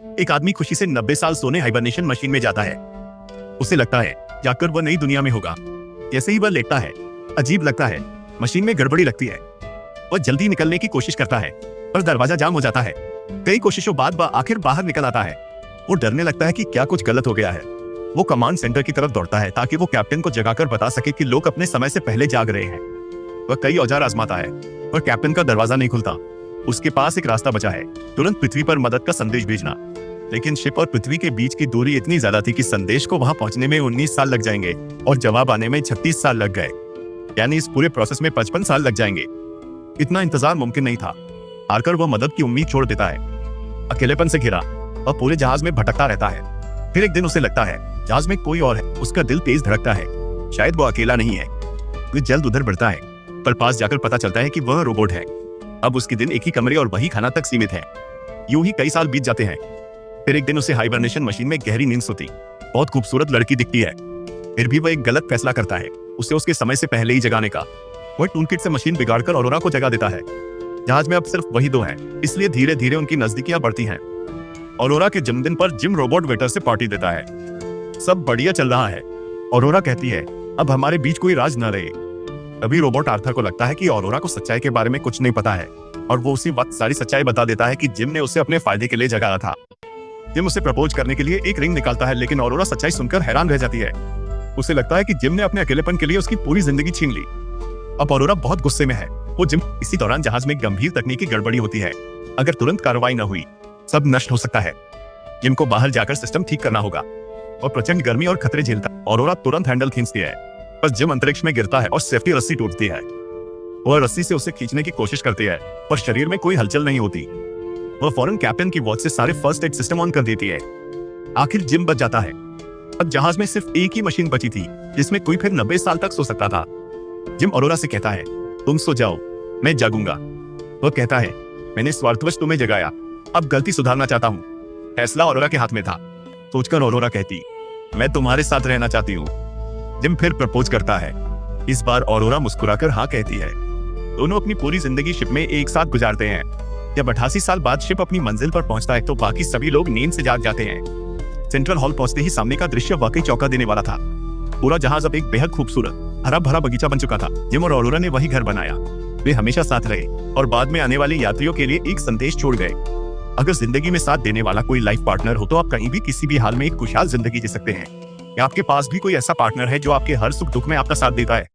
एक आदमी खुशी से 90 साल सोने हाइबरनेशन मशीन में जाता है। उसे लगता है जाकर वह नई दुनिया में होगा। जैसे ही वह लेटता है, अजीब लगता है, मशीन में गड़बड़ी लगती है। वह जल्दी निकलने की कोशिश करता है, पर दरवाजा जाम हो जाता है। कई कोशिशों बाद वह आखिर बाहर निकल आता है। वो डरने लगता है कि क्या कुछ गलत हो गया है। वो कमांड सेंटर की तरफ दौड़ता है ताकि वो कैप्टन को जगाकर बता सके कि लोग अपने समय से पहले जाग रहे हैं। वह कई औजार आजमाता है, पर कैप्टन का दरवाजा नहीं खुलता। उसके पास एक रास्ता बचा है, तुरंत पृथ्वी पर मदद का संदेश भेजना। लेकिन शिप और पृथ्वी के बीच की दूरी इतनी ज्यादा थी कि संदेश को वहां पहुंचने में 19 साल लग जाएंगे और जवाब आने में 36 साल लग गए। यानी इस पूरे प्रोसेस में 55 साल लग जाएंगे। इतना इंतजार मुमकिन नहीं था। हारकर वह मदद की उम्मीद छोड़ देता है। अकेलेपन से घिरा वह पूरे जहाज में भटकता रहता है। फिर एक दिन उसे लगता है जहाज में कोई और है। उसका दिल तेज धड़कता है, शायद वो अकेला नहीं है। वह जल्द उधर बढ़ता है, पर पास जाकर पता चलता है कि वह रोबोट है। अब उसके दिन एक ही कमरे और वही खाना तक सीमित है। यूं ही कई साल बीत जाते हैं। फिर एक दिन उसे हाइबरनेशन मशीन में गहरी नींद सोती बहुत खूबसूरत लड़की दिखती है। फिर भी वह एक गलत फैसला करता है, उसे उसके समय से पहले ही जगाने का। वह टूलकिट से मशीन बिगाड़कर ऑरोरा को जगा देता है। जहाज में अब सिर्फ वही दो हैं, इसलिए धीरे धीरे उनकी नजदीकियां बढ़ती हैं। ऑरोरा के जन्मदिन पर जिम रोबोट वेटर से पार्टी देता है। सब बढ़िया चल रहा है। ऑरोरा कहती है अब हमारे बीच कोई राज न रहे। अभी रोबोट आर्थर को लगता है कि ऑरोरा को सच्चाई के बारे में कुछ नहीं पता है, और वो उसी वक्त सारी सच्चाई बता देता है कि जिम ने उसे अपने फायदे के लिए जगाया था। जिम उसे प्रपोज करने के लिए एक रिंग निकालता है, लेकिन ऑरोरा सच्चाई सुनकर हैरान रह जाती है। उसे लगता है कि जिम ने अपने अकेलेपन के लिए उसकी पूरी जिंदगी छीन ली। अब ऑरोरा बहुत गुस्से में है। वो जिम इसी दौरान जहाज में गंभीर तकनीकी गड़बड़ी होती है। अगर तुरंत कार्रवाई न हुई, सब नष्ट हो सकता है। जिम को बाहर जाकर सिस्टम ठीक करना होगा। और प्रचंड गर्मी और खतरे झेलता ऑरोरा तुरंत हैंडल खींचती है, पर जिम अंतरिक्ष में गिरता है और सेफ्टी रस्सी टूटती है। वह रस्सी से उसे खींचने की कोशिश करती है, पर शरीर में कोई हलचल नहीं होती। वह फौरन कैप्टन की वॉच से सारे फर्स्ट एड सिस्टम ऑन कर देती है। आखिर जिम बच जाता है। अब जहाज में सिर्फ एक ही मशीन बची थी जिसमें कोई फिर 90 साल तक सो सकता था। जिम ऑरोरा से कहता है तुम सो जाओ, मैं जागूंगा। वह कहता है मैंने स्वार्थवश तुम्हें जगाया, अब गलती सुधारना चाहता हूँ। फैसला ऑरोरा के हाथ में था। सोचकर ऑरोरा कहती मैं तुम्हारे साथ रहना चाहती हूँ। जिम फिर प्रपोज करता है। इस बार ऑरोरा मुस्कुराकर हाँ कहती है। दोनों अपनी पूरी जिंदगी शिप में एक साथ गुजारते हैं। जब 88 साल बाद शिप अपनी मंजिल पर पहुंचता है तो बाकी सभी लोग नींद से जाग जाते हैं। सेंट्रल हॉल पहुंचते ही सामने का दृश्य वाकई चौंका देने वाला था। पूरा जहाज अब एक बेहद खूबसूरत हरा भरा बगीचा बन चुका था। जिम और ऑरोरा ने वही घर बनाया। वे हमेशा साथ रहे और बाद में आने वाले यात्रियों के लिए एक संदेश छोड़ गए। अगर जिंदगी में साथ देने वाला कोई लाइफ पार्टनर हो तो आप कहीं भी किसी भी हाल में एक खुशहाल जिंदगी जी सकते हैं। या आपके पास भी कोई ऐसा पार्टनर है जो आपके हर सुख दुख में आपका साथ देता है।